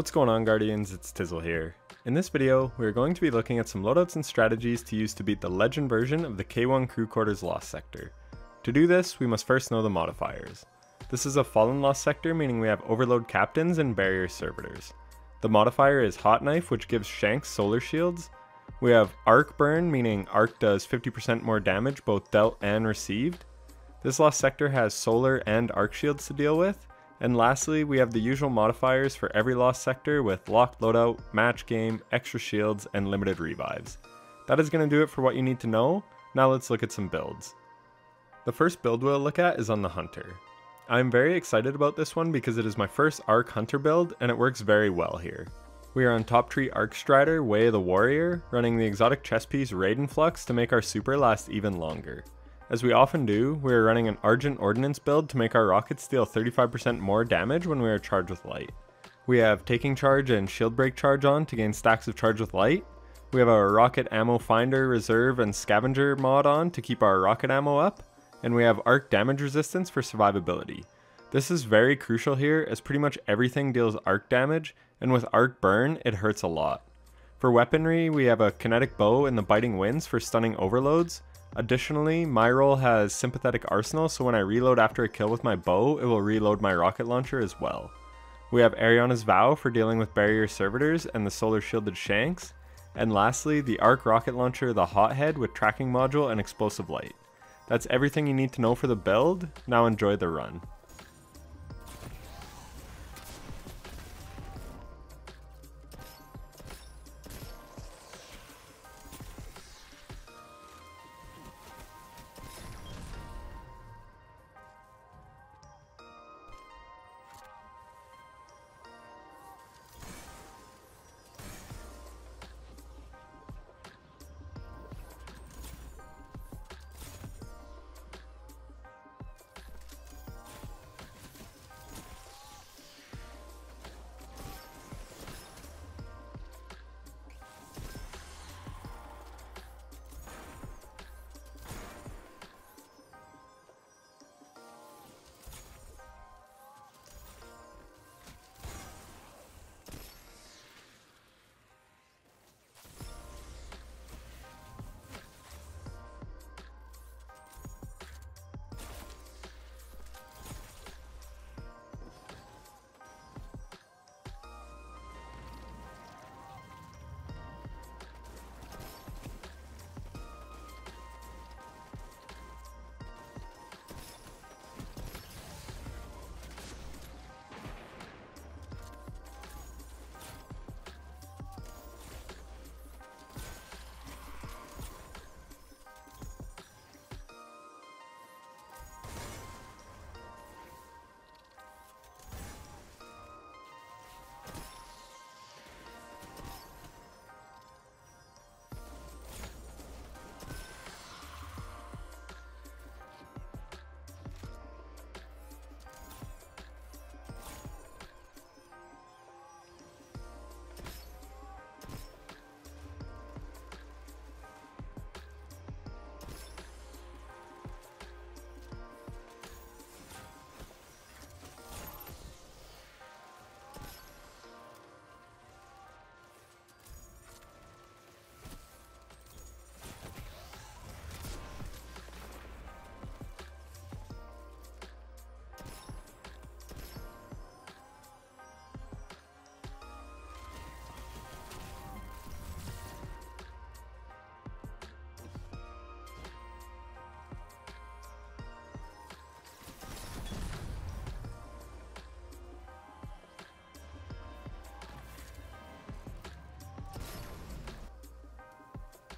What's going on, Guardians? It's Tizzle here. In this video, we are going to be looking at some loadouts and strategies to use to beat the legend version of the K1 Crew Quarters Lost Sector. To do this, we must first know the modifiers. This is a Fallen Lost Sector, meaning we have Overload Captains and Barrier Servitors. The modifier is Hot Knife, which gives Shanks solar shields. We have Arc Burn, meaning Arc does 50% more damage both dealt and received. This Lost Sector has solar and arc shields to deal with. And lastly, we have the usual modifiers for every Lost Sector with Locked Loadout, Match Game, Extra Shields, and Limited Revives. That is going to do it for what you need to know. Now let's look at some builds. The first build we'll look at is on the Hunter. I'm very excited about this one because it is my first Arc Hunter build and it works very well here. We are on Top Tree Arc Strider, Way of the Warrior, running the exotic chest piece Raiden Flux to make our super last even longer. As we often do, we are running an Argent Ordnance build to make our rockets deal 35% more damage when we are charged with light. We have Taking Charge and Shield Break Charge on to gain stacks of charge with light. We have our Rocket Ammo Finder, Reserve, and Scavenger mod on to keep our rocket ammo up. And we have Arc Damage Resistance for survivability. This is very crucial here as pretty much everything deals arc damage, and with Arc Burn, it hurts a lot. For weaponry, we have a Kinetic Bow and the Biting Winds for stunning overloads. Additionally, my role has Sympathetic Arsenal, so when I reload after a kill with my bow, it will reload my rocket launcher as well. We have Ariana's Vow for dealing with Barrier Servitors and the Solar Shielded Shanks. And lastly, the Arc Rocket Launcher, the Hothead with Tracking Module and Explosive Light. That's everything you need to know for the build. Now enjoy the run.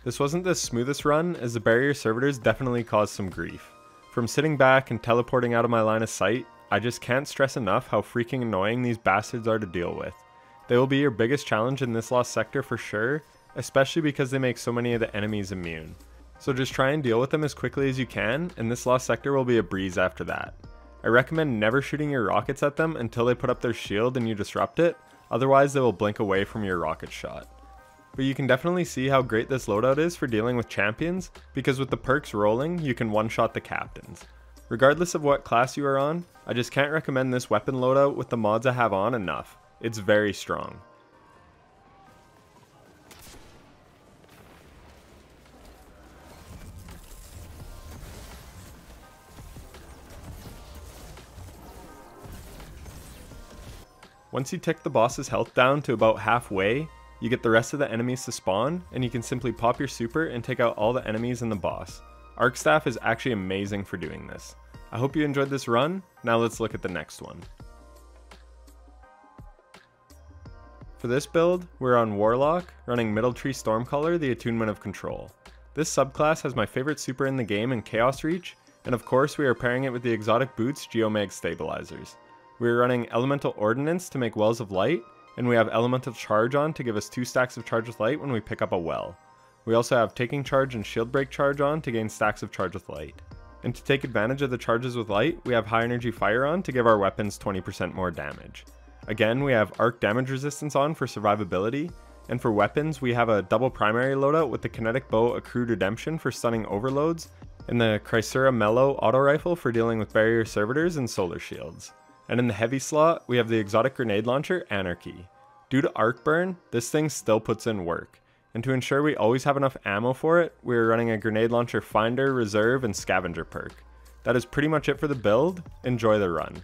This wasn't the smoothest run, as the Barrier Servitors definitely caused some grief. From sitting back and teleporting out of my line of sight, I just can't stress enough how freaking annoying these bastards are to deal with. They will be your biggest challenge in this Lost Sector for sure, especially because they make so many of the enemies immune. So just try and deal with them as quickly as you can, and this Lost Sector will be a breeze after that. I recommend never shooting your rockets at them until they put up their shield and you disrupt it, otherwise they will blink away from your rocket shot. But you can definitely see how great this loadout is for dealing with champions, because with the perks rolling, you can one-shot the captains. Regardless of what class you are on, I just can't recommend this weapon loadout with the mods I have on enough. It's very strong. Once you tick the boss's health down to about halfway, you get the rest of the enemies to spawn, and you can simply pop your super and take out all the enemies and the boss. Arc Staff is actually amazing for doing this. I hope you enjoyed this run. Now let's look at the next one. For this build, we're on Warlock, running Middle Tree Stormcaller, the Attunement of Control. This subclass has my favorite super in the game in Chaos Reach, and of course we are pairing it with the exotic boots Geomag Stabilizers. We are running Elemental Ordnance to make Wells of Light, and we have Elemental Charge on to give us 2 stacks of Charge with Light when we pick up a well. We also have Taking Charge and Shield Break Charge on to gain stacks of Charge with Light. And to take advantage of the charges with Light, we have High Energy Fire on to give our weapons 20% more damage. Again, we have Arc Damage Resistance on for survivability, and for weapons we have a double primary loadout with the Kinetic Bow Accrued Redemption for stunning overloads, and the Chrysura Mellow Auto Rifle for dealing with barrier servitors and solar shields. And in the heavy slot, we have the exotic grenade launcher, Anarchy. Due to arc burn, this thing still puts in work. And to ensure we always have enough ammo for it, we are running a grenade launcher Finder, Reserve, and Scavenger perk. That is pretty much it for the build. Enjoy the run.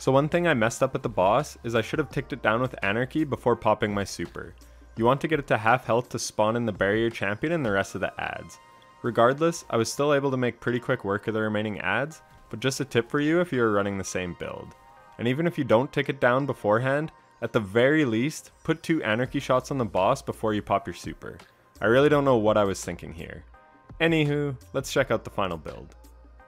So one thing I messed up at the boss is I should have ticked it down with Anarchy before popping my super. You want to get it to half health to spawn in the barrier champion and the rest of the ads. Regardless, I was still able to make pretty quick work of the remaining ads, but just a tip for you if you are running the same build. And even if you don't tick it down beforehand, at the very least, put 2 Anarchy shots on the boss before you pop your super. I really don't know what I was thinking here. Anywho, let's check out the final build.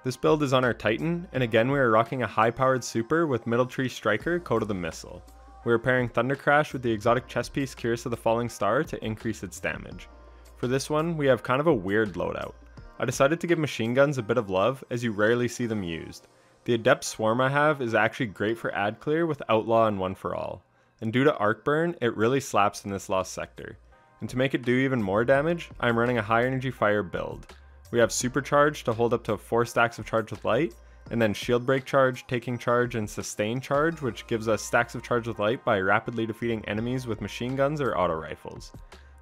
This build is on our Titan, and again we are rocking a high-powered super with Middle Tree Striker, Code of the Missile. We are pairing Thunder Crash with the exotic chest piece Curse of the Falling Star to increase its damage. For this one, we have kind of a weird loadout. I decided to give machine guns a bit of love, as you rarely see them used. The Adept Swarm I have is actually great for ad clear with Outlaw and One for All, and due to Arc Burn, it really slaps in this Lost Sector. And to make it do even more damage, I am running a high energy fire build. We have Supercharge to hold up to 4 stacks of charge with light, and then Shield Break Charge, Taking Charge, and Sustain Charge, which gives us stacks of charge with light by rapidly defeating enemies with machine guns or auto rifles.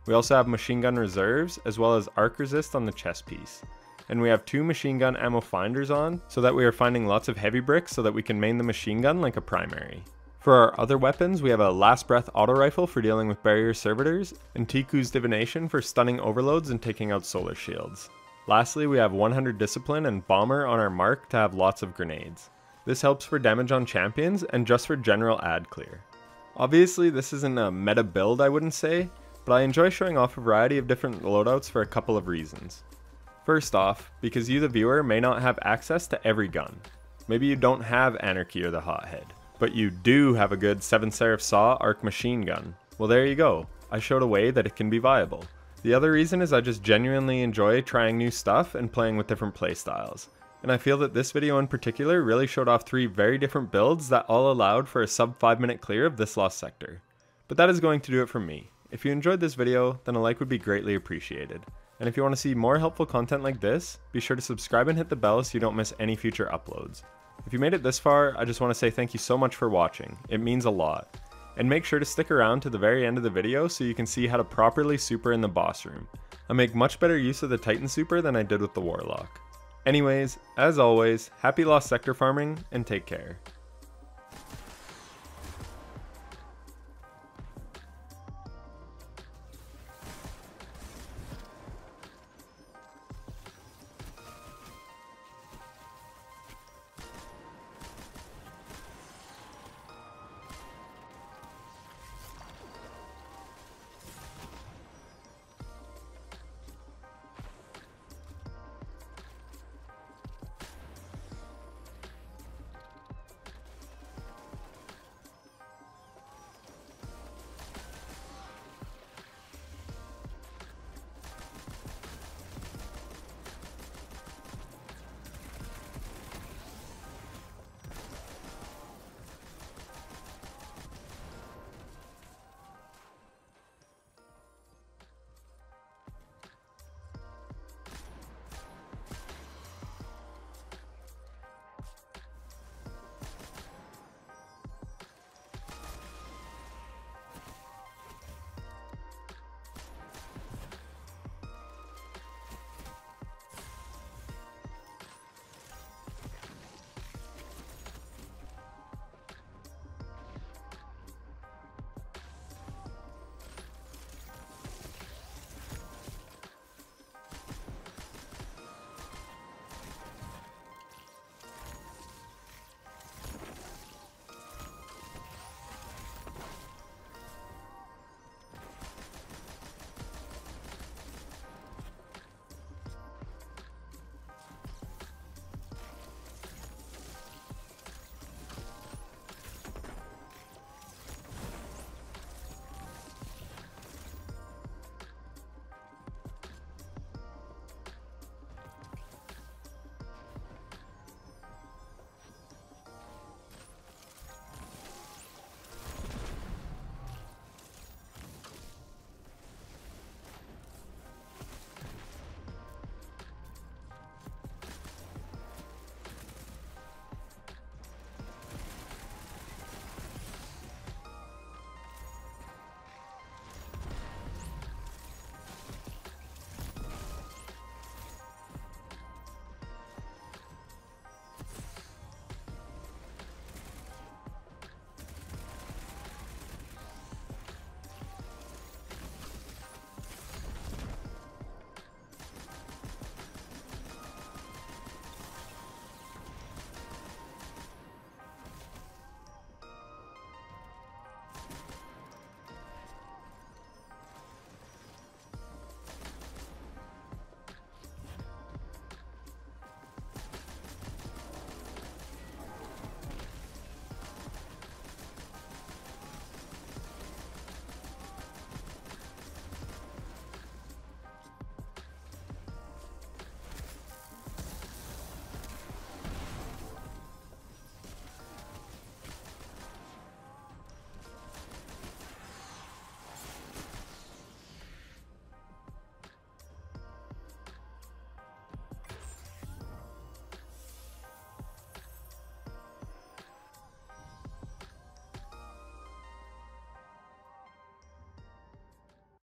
We also have machine gun reserves, as well as arc resist on the chest piece. And we have 2 machine gun ammo finders on, so that we are finding lots of heavy bricks so that we can main the machine gun like a primary. For our other weapons, we have a Last Breath auto rifle for dealing with barrier servitors, and Tiku's Divination for stunning overloads and taking out solar shields. Lastly, we have 100 Discipline and Bomber on our mark to have lots of grenades. This helps for damage on champions and just for general ad clear. Obviously, this isn't a meta build I wouldn't say, but I enjoy showing off a variety of different loadouts for a couple of reasons. First off, because you the viewer may not have access to every gun. Maybe you don't have Anarchy or the Hothead, but you do have a good 7 Seraph Saw arc machine gun. Well, there you go. I showed a way that it can be viable. The other reason is I just genuinely enjoy trying new stuff and playing with different playstyles. And I feel that this video in particular really showed off 3 very different builds that all allowed for a sub 5-minute clear of this Lost Sector. But that is going to do it for me. If you enjoyed this video, then a like would be greatly appreciated. And if you want to see more helpful content like this, be sure to subscribe and hit the bell so you don't miss any future uploads. If you made it this far, I just want to say thank you so much for watching. It means a lot. And make sure to stick around to the very end of the video so you can see how to properly super in the boss room. I make much better use of the Titan super than I did with the Warlock. Anyways, as always, happy Lost Sector farming, and take care.